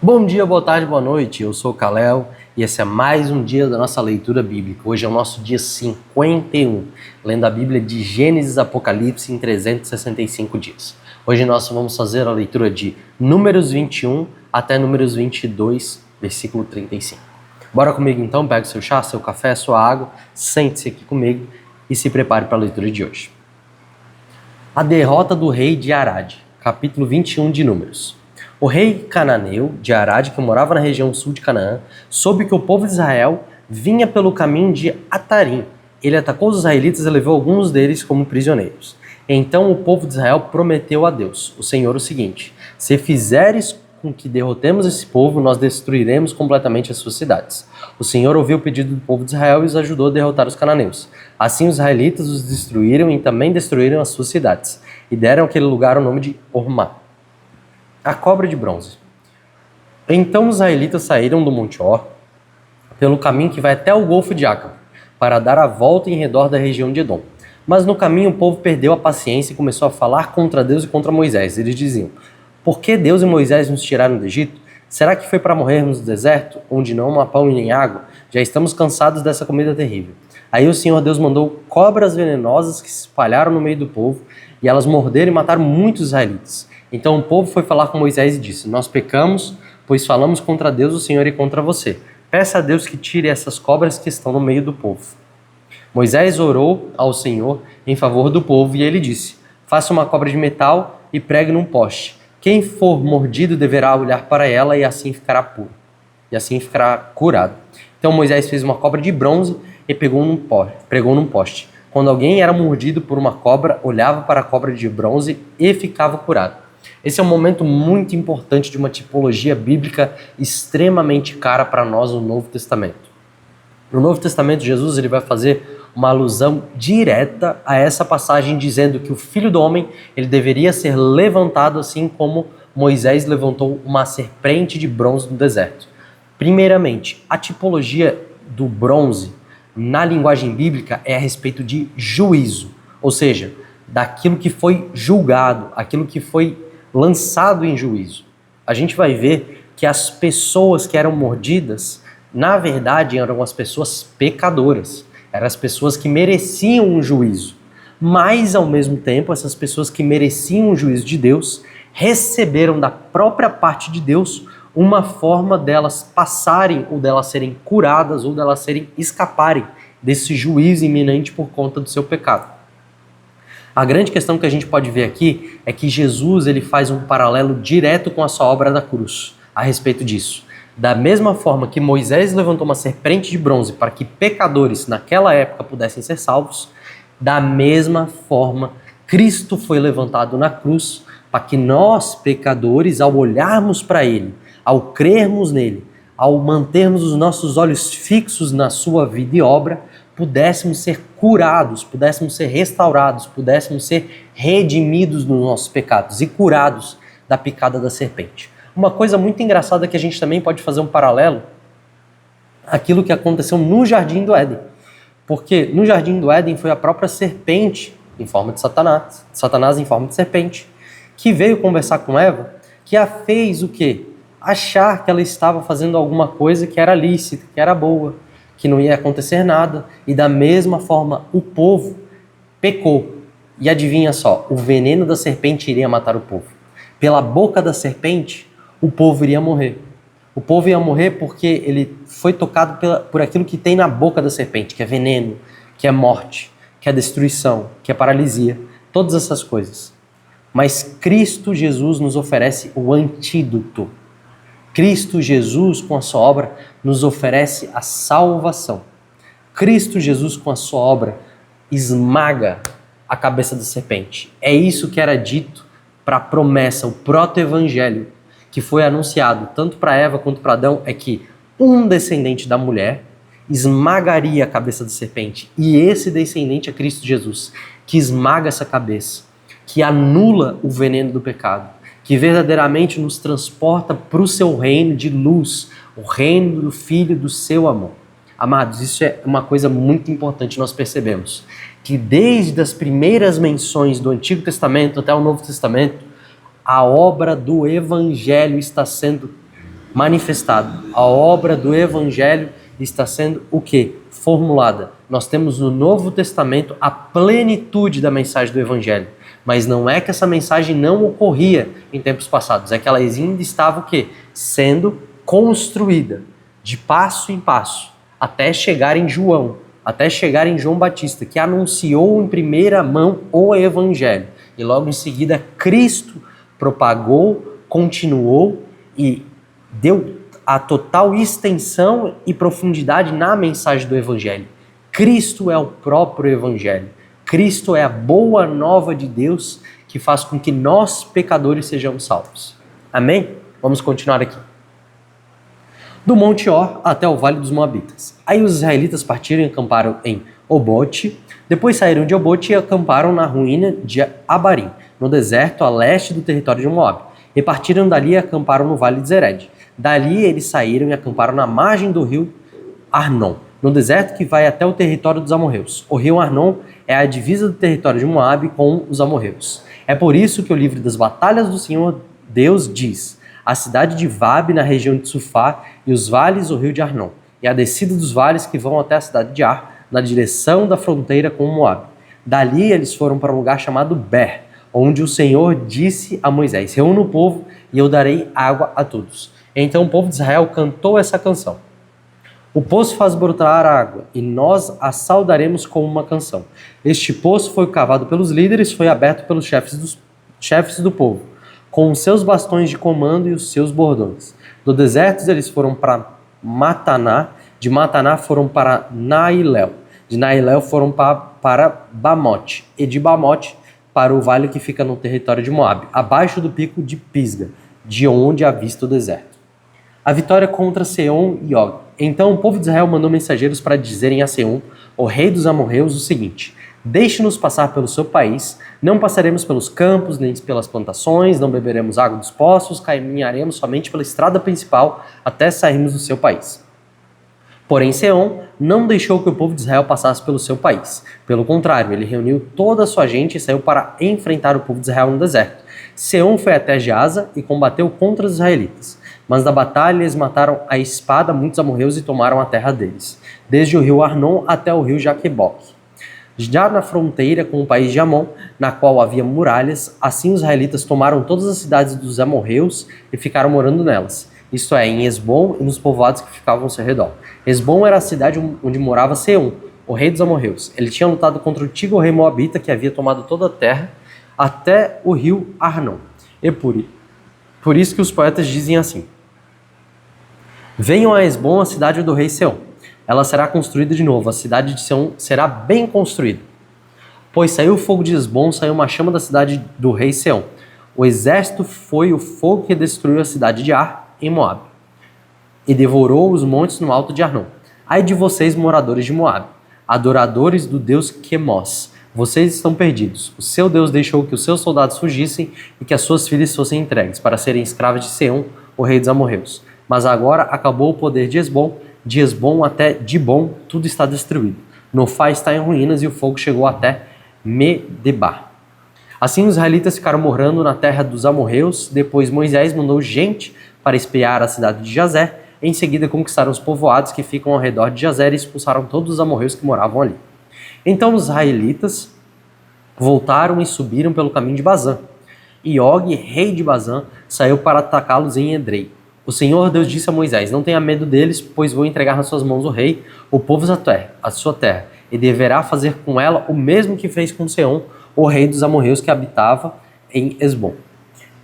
Bom dia, boa tarde, boa noite. Eu sou o Kalel e esse é mais um dia da nossa leitura bíblica. Hoje é o nosso dia 51, lendo a Bíblia de Gênesis a Apocalipse em 365 dias. Hoje nós vamos fazer a leitura de Números 21 até Números 22, versículo 35. Bora comigo então, pega o seu chá, seu café, sua água, sente-se aqui comigo e se prepare para a leitura de hoje. A derrota do rei de Arad, capítulo 21 de Números. O rei cananeu de Arad, que morava na região sul de Canaã, soube que o povo de Israel vinha pelo caminho de Atarim. Ele atacou os israelitas e levou alguns deles como prisioneiros. Então o povo de Israel prometeu a Deus, o Senhor, o seguinte: se fizeres com que derrotemos esse povo, nós destruiremos completamente as suas cidades. O Senhor ouviu o pedido do povo de Israel e os ajudou a derrotar os cananeus. Assim os israelitas os destruíram e também destruíram as suas cidades, e deram àquele lugar o nome de Ormá. A cobra de bronze. Então os israelitas saíram do Monte Or, pelo caminho que vai até o Golfo de Acre, para dar a volta em redor da região de Edom. Mas no caminho o povo perdeu a paciência e começou a falar contra Deus e contra Moisés. Eles diziam: por que Deus e Moisés nos tiraram do Egito? Será que foi para morrermos no deserto, onde não há pão e nem água? Já estamos cansados dessa comida terrível. Aí o Senhor Deus mandou cobras venenosas que se espalharam no meio do povo, e elas morderam e mataram muitos israelitas. Então o povo foi falar com Moisés e disse: nós pecamos, pois falamos contra Deus, o Senhor, e contra você. Peça a Deus que tire essas cobras que estão no meio do povo. Moisés orou ao Senhor em favor do povo e ele disse: faça uma cobra de metal e pregue num poste. Quem for mordido deverá olhar para ela e assim ficará puro. E assim ficará curado. Então Moisés fez uma cobra de bronze e pregou num poste. Quando alguém era mordido por uma cobra, olhava para a cobra de bronze e ficava curado. Esse é um momento muito importante de uma tipologia bíblica extremamente cara para nós no Novo Testamento. No Novo Testamento, Jesus ele vai fazer uma alusão direta a essa passagem, dizendo que o Filho do Homem ele deveria ser levantado assim como Moisés levantou uma serpente de bronze no deserto. Primeiramente, a tipologia do bronze na linguagem bíblica é a respeito de juízo, ou seja, daquilo que foi julgado, aquilo que foi lançado em juízo. A gente vai ver que as pessoas que eram mordidas, na verdade, eram as pessoas pecadoras, eram as pessoas que mereciam um juízo. Mas, ao mesmo tempo, essas pessoas que mereciam o juízo de Deus receberam da própria parte de Deus uma forma delas passarem, ou delas serem curadas, ou delas escaparem desse juízo iminente por conta do seu pecado. A grande questão que a gente pode ver aqui é que Jesus ele faz um paralelo direto com a sua obra da cruz a respeito disso. Da mesma forma que Moisés levantou uma serpente de bronze para que pecadores naquela época pudessem ser salvos, da mesma forma Cristo foi levantado na cruz para que nós, pecadores, ao olharmos para Ele, ao crermos nele, ao mantermos os nossos olhos fixos na sua vida e obra, pudéssemos ser curados, pudéssemos ser restaurados, pudéssemos ser redimidos dos nossos pecados e curados da picada da serpente. Uma coisa muito engraçada que a gente também pode fazer um paralelo àquilo que aconteceu no Jardim do Éden. Porque no Jardim do Éden foi a própria serpente, em forma de Satanás em forma de serpente, que veio conversar com Eva, que a fez o quê? Achar que ela estava fazendo alguma coisa que era lícita, que era boa, que não ia acontecer nada, e da mesma forma o povo pecou. E adivinha só, o veneno da serpente iria matar o povo. Pela boca da serpente, o povo iria morrer. O povo ia morrer porque ele foi tocado por aquilo que tem na boca da serpente, que é veneno, que é morte, que é destruição, que é paralisia, todas essas coisas. Mas Cristo Jesus nos oferece o antídoto. Cristo Jesus, com a sua obra, nos oferece a salvação. Cristo Jesus, com a sua obra, esmaga a cabeça da serpente. É isso que era dito para a promessa, o proto-evangelho, que foi anunciado tanto para Eva quanto para Adão, é que um descendente da mulher esmagaria a cabeça da serpente. E esse descendente é Cristo Jesus, que esmaga essa cabeça, que anula o veneno do pecado, que verdadeiramente nos transporta para o seu reino de luz, o reino do Filho do seu amor. Amados, isso é uma coisa muito importante nós percebemos, que desde as primeiras menções do Antigo Testamento até o Novo Testamento, a obra do Evangelho está sendo manifestado. A obra do Evangelho está sendo o quê? Formulada. Nós temos no Novo Testamento a plenitude da mensagem do Evangelho. Mas não é que essa mensagem não ocorria em tempos passados, é que ela ainda estava o quê? Sendo construída de passo em passo, até chegar em João, até chegar em João Batista, que anunciou em primeira mão o Evangelho. E logo em seguida Cristo propagou, continuou e deu a total extensão e profundidade na mensagem do Evangelho. Cristo é o próprio Evangelho. Cristo é a boa nova de Deus que faz com que nós, pecadores, sejamos salvos. Amém? Vamos continuar aqui. Do Monte Or até o Vale dos Moabitas. Aí os israelitas partiram e acamparam em Obote. Depois saíram de Obote e acamparam na ruína de Abarim, no deserto a leste do território de Moab. E partiram dali e acamparam no Vale de Zered. Dali eles saíram e acamparam na margem do rio Arnon, no deserto que vai até o território dos amorreus. O rio Arnon é a divisa do território de Moabe com os amorreus. É por isso que o livro das batalhas do Senhor Deus diz: a cidade de Vabe, na região de Sufá, e os vales, o rio de Arnon, e a descida dos vales que vão até a cidade de Ar, na direção da fronteira com Moabe. Dali eles foram para um lugar chamado Ber, onde o Senhor disse a Moisés: reúna o povo e eu darei água a todos. Então o povo de Israel cantou essa canção: o poço faz brotar água, e nós a saudaremos com uma canção. Este poço foi cavado pelos líderes, foi aberto pelos chefes do povo, com os seus bastões de comando e os seus bordões. Do deserto eles foram para Mataná, de Mataná foram para Nailéu, de Nailéu foram para Bamote, e de Bamote para o vale que fica no território de Moabe, abaixo do pico de Pisga, de onde há vista o deserto. A vitória contra Seom e Og. Então o povo de Israel mandou mensageiros para dizerem a Seom, o rei dos amorreus, o seguinte: deixe-nos passar pelo seu país, não passaremos pelos campos, nem pelas plantações, não beberemos água dos poços, caminharemos somente pela estrada principal até sairmos do seu país. Porém Seom não deixou que o povo de Israel passasse pelo seu país. Pelo contrário, ele reuniu toda a sua gente e saiu para enfrentar o povo de Israel no deserto. Seom foi até Jaza e combateu contra os israelitas. Mas na batalha eles mataram a espada muitos amorreus e tomaram a terra deles, desde o rio Arnon até o rio Jaqueboque. Já na fronteira com o país de Amon, na qual havia muralhas, assim os israelitas tomaram todas as cidades dos amorreus e ficaram morando nelas, isto é, em Esbom e nos povoados que ficavam ao seu redor. Esbom era a cidade onde morava Seom, o rei dos amorreus. Ele tinha lutado contra o antigo rei moabita que havia tomado toda a terra até o rio Arnon. E por isso que os poetas dizem assim: venham a Esbom, a cidade do rei Seom. Ela será construída de novo, a cidade de Seom será bem construída. Pois saiu o fogo de Esbom, saiu uma chama da cidade do rei Seom. O exército foi o fogo que destruiu a cidade de Ar, em Moab, e devorou os montes no alto de Arnon. Ai de vocês, moradores de Moab, adoradores do deus Quemos, vocês estão perdidos. O seu Deus deixou que os seus soldados fugissem e que as suas filhas fossem entregues para serem escravas de Seom, o rei dos amorreus. Mas agora acabou o poder de Esbom até Dibom, tudo está destruído. Nofá está em ruínas e o fogo chegou até Medeba. Assim os israelitas ficaram morando na terra dos amorreus. Depois Moisés mandou gente para espiar a cidade de Jazer. Em seguida conquistaram os povoados que ficam ao redor de Jazer e expulsaram todos os amorreus que moravam ali. Então os israelitas voltaram e subiram pelo caminho de Bazã. E Og, rei de Bazã, saiu para atacá-los em Edrei. O Senhor Deus disse a Moisés: não tenha medo deles, pois vou entregar nas suas mãos o rei, o povo a sua terra, e deverá fazer com ela o mesmo que fez com Seom, o rei dos amorreus que habitava em Esbom.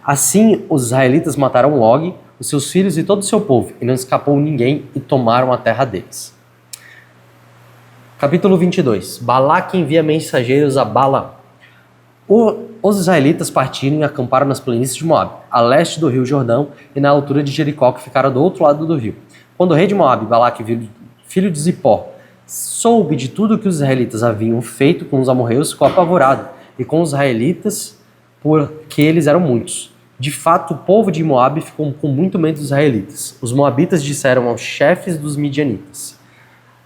Assim os israelitas mataram Og, os seus filhos e todo o seu povo, e não escapou ninguém, e tomaram a terra deles. Capítulo 22. Balaque envia mensageiros a Balaam. Os israelitas partiram e acamparam nas planícies de Moab, a leste do rio Jordão e na altura de Jericó, que ficaram do outro lado do rio. Quando o rei de Moab, Balaque, filho de Zippor, soube de tudo que os israelitas haviam feito com os amorreus, ficou apavorado, e com os israelitas, porque eles eram muitos. De fato, o povo de Moab ficou com muito medo dos israelitas. Os moabitas disseram aos chefes dos midianitas: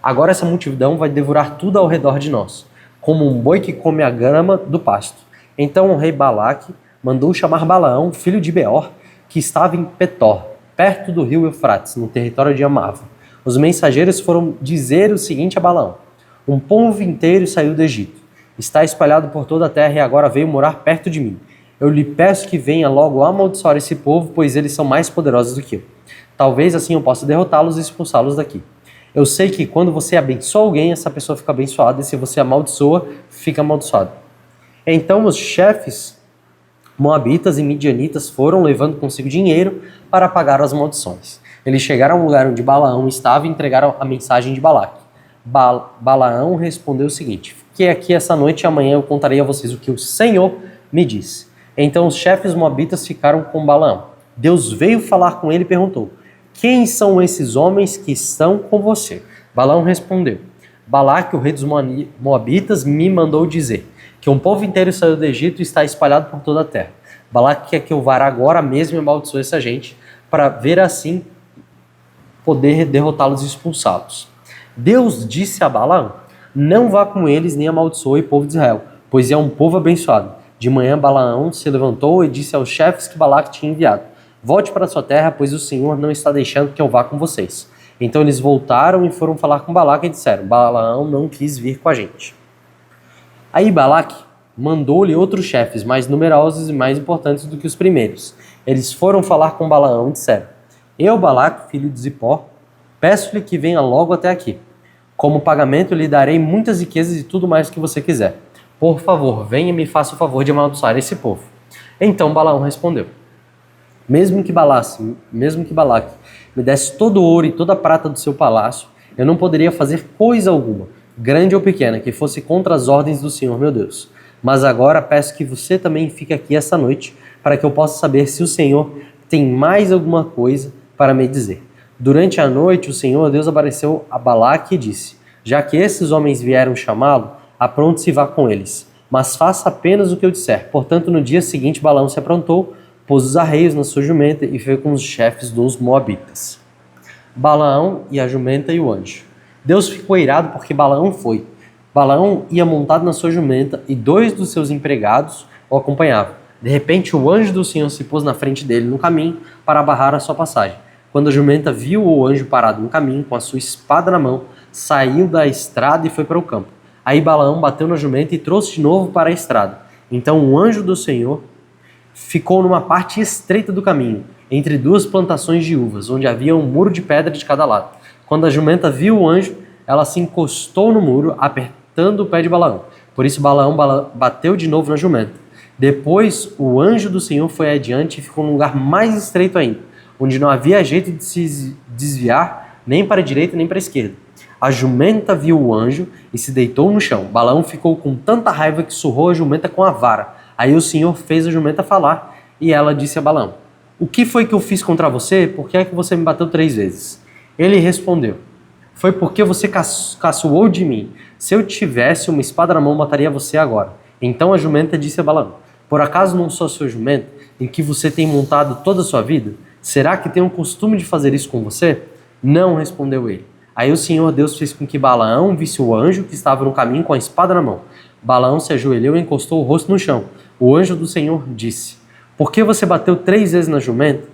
agora essa multidão vai devorar tudo ao redor de nós, como um boi que come a grama do pasto. Então o rei Balaque mandou chamar Balaão, filho de Beor, que estava em Petor, perto do rio Eufrates, no território de Amava. Os mensageiros foram dizer o seguinte a Balaão: um povo inteiro saiu do Egito. Está espalhado por toda a terra e agora veio morar perto de mim. Eu lhe peço que venha logo amaldiçoar esse povo, pois eles são mais poderosos do que eu. Talvez assim eu possa derrotá-los e expulsá-los daqui. Eu sei que quando você abençoa alguém, essa pessoa fica abençoada, e se você amaldiçoa, fica amaldiçoado. Então os chefes moabitas e midianitas foram levando consigo dinheiro para pagar as maldições. Eles chegaram ao lugar onde Balaão estava e entregaram a mensagem de Balaque. Balaão respondeu o seguinte: fiquei aqui essa noite e amanhã eu contarei a vocês o que o Senhor me disse. Então os chefes moabitas ficaram com Balaão. Deus veio falar com ele e perguntou: quem são esses homens que estão com você? Balaão respondeu: Balaque, o rei dos moabitas, me mandou dizer que um povo inteiro saiu do Egito e está espalhado por toda a terra. Balaque quer que eu vá agora mesmo e amaldiçoe essa gente, para ver assim poder derrotá-los e expulsá-los. Deus disse a Balaão: não vá com eles nem amaldiçoe o povo de Israel, pois é um povo abençoado. De manhã Balaão se levantou e disse aos chefes que Balaque tinha enviado: volte para sua terra, pois o Senhor não está deixando que eu vá com vocês. Então eles voltaram e foram falar com Balaque e disseram: Balaão não quis vir com a gente. Aí Balaque mandou-lhe outros chefes, mais numerosos e mais importantes do que os primeiros. Eles foram falar com Balaão e disseram: eu, Balaque, filho de Zipó, peço-lhe que venha logo até aqui. Como pagamento lhe darei muitas riquezas e tudo mais que você quiser. Por favor, venha e me faça o favor de amaldiçoar esse povo. Então Balaão respondeu: mesmo que Balaque me desse todo o ouro e toda a prata do seu palácio, eu não poderia fazer coisa alguma, grande ou pequena, que fosse contra as ordens do Senhor meu Deus. Mas agora peço que você também fique aqui essa noite, para que eu possa saber se o Senhor tem mais alguma coisa para me dizer. Durante a noite, o Senhor Deus apareceu a Balaque e disse: já que esses homens vieram chamá-lo, apronte-se e vá com eles, mas faça apenas o que eu disser. Portanto, no dia seguinte, Balaão se aprontou, pôs os arreios na sua jumenta e foi com os chefes dos moabitas. Balaão e a jumenta e o anjo. Deus ficou irado porque Balaão foi. Balaão ia montado na sua jumenta e 2 dos seus empregados o acompanhavam. De repente, o anjo do Senhor se pôs na frente dele no caminho para barrar a sua passagem. Quando a jumenta viu o anjo parado no caminho, com a sua espada na mão, saiu da estrada e foi para o campo. Aí Balaão bateu na jumenta e trouxe de novo para a estrada. Então o anjo do Senhor ficou numa parte estreita do caminho, entre 2 plantações de uvas, onde havia um muro de pedra de cada lado. Quando a jumenta viu o anjo, ela se encostou no muro, apertando o pé de Balaão. Por isso Balaão bateu de novo na jumenta. Depois o anjo do Senhor foi adiante e ficou num lugar mais estreito ainda, onde não havia jeito de se desviar nem para a direita nem para a esquerda. A jumenta viu o anjo e se deitou no chão. Balaão ficou com tanta raiva que surrou a jumenta com a vara. Aí o Senhor fez a jumenta falar e ela disse a Balaão: o que foi que eu fiz contra você? Por que é que você me bateu 3 vezes? Ele respondeu: foi porque você caçoou de mim. Se eu tivesse uma espada na mão, mataria você agora. Então a jumenta disse a Balaão: por acaso não sou sua jumenta, em que você tem montado toda a sua vida? Será que tem o costume de fazer isso com você? Não, respondeu ele. Aí o Senhor Deus fez com que Balaão visse o anjo que estava no caminho com a espada na mão. Balaão se ajoelhou e encostou o rosto no chão. O anjo do Senhor disse: por que você bateu 3 vezes na jumenta?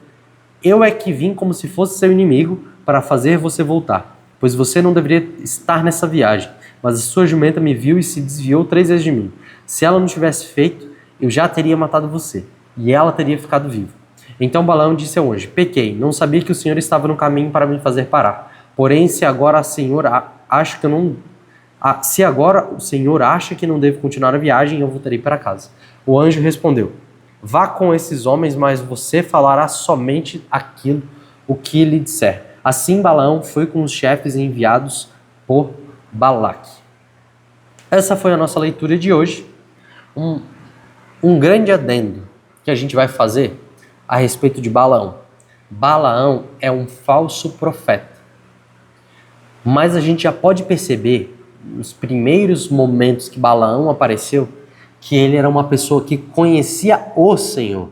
Eu é que vim como se fosse seu inimigo para fazer você voltar, pois você não deveria estar nessa viagem. Mas a sua jumenta me viu e se desviou 3 vezes de mim. Se ela não tivesse feito, eu já teria matado você, e ela teria ficado viva. Então Balaão disse ao anjo: pequei, não sabia que o Senhor estava no caminho para me fazer parar. Porém, se agora o Senhor acha que não devo continuar a viagem, eu voltarei para casa. O anjo respondeu: vá com esses homens, mas você falará somente aquilo o que lhe disser. Assim Balaão foi com os chefes enviados por Balaque. Essa foi a nossa leitura de hoje. Um grande adendo que a gente vai fazer a respeito de Balaão. Balaão é um falso profeta. Mas a gente já pode perceber, nos primeiros momentos que Balaão apareceu, que ele era uma pessoa que conhecia o Senhor.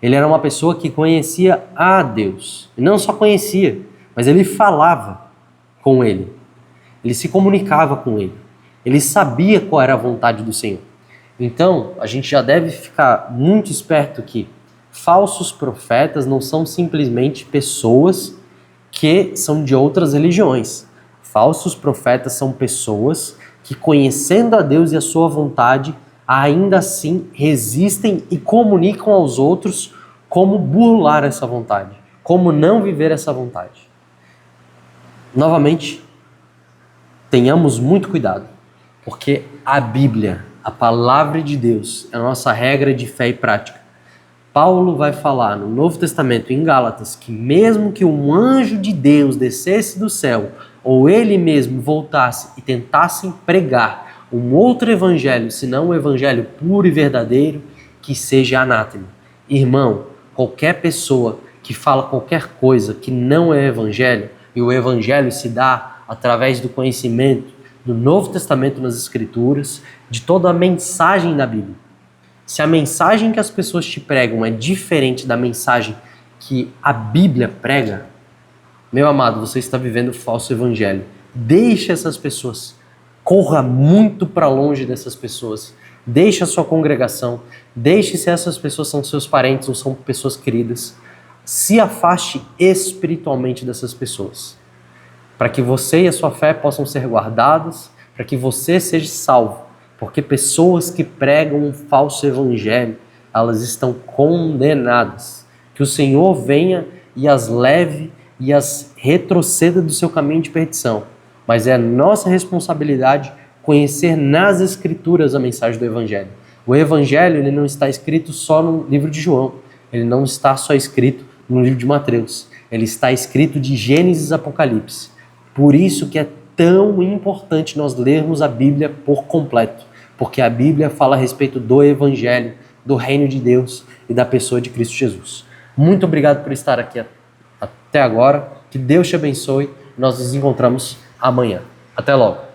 Ele era uma pessoa que conhecia a Deus. E não só conhecia, mas ele falava com ele. Ele se comunicava com ele. Ele sabia qual era a vontade do Senhor. Então, a gente já deve ficar muito esperto que Falsos profetas não são simplesmente pessoas que são de outras religiões. Falsos profetas são pessoas que, conhecendo a Deus e a sua vontade, ainda assim resistem e comunicam aos outros como burlar essa vontade, como não viver essa vontade. Novamente, tenhamos muito cuidado, porque a Bíblia, a palavra de Deus, é a nossa regra de fé e prática. Paulo vai falar no Novo Testamento, em Gálatas, que mesmo que um anjo de Deus descesse do céu, ou ele mesmo voltasse e tentasse pregar um outro evangelho, senão um evangelho puro e verdadeiro, que seja anátema. Irmão, qualquer pessoa que fala qualquer coisa que não é evangelho, e o evangelho se dá através do conhecimento do Novo Testamento nas Escrituras, de toda a mensagem da Bíblia. Se a mensagem que as pessoas te pregam é diferente da mensagem que a Bíblia prega, meu amado, você está vivendo o falso evangelho. Deixe essas pessoas. Corra muito para longe dessas pessoas. Deixe a sua congregação. Deixe se essas pessoas são seus parentes ou são pessoas queridas. Se afaste espiritualmente dessas pessoas, para que você e a sua fé possam ser guardadas, para que você seja salvo. Porque pessoas que pregam um falso evangelho, elas estão condenadas. Que o Senhor venha e as leve e as retroceda do seu caminho de perdição. Mas é nossa responsabilidade conhecer nas Escrituras a mensagem do Evangelho. O Evangelho ele não está escrito só no livro de João. Ele não está só escrito no livro de Mateus. Ele está escrito de Gênesis a Apocalipse. Por isso que é tão importante nós lermos a Bíblia por completo. Porque a Bíblia fala a respeito do Evangelho, do reino de Deus e da pessoa de Cristo Jesus. Muito obrigado por estar aqui até agora. Que Deus te abençoe. Nós nos encontramos amanhã. Até logo.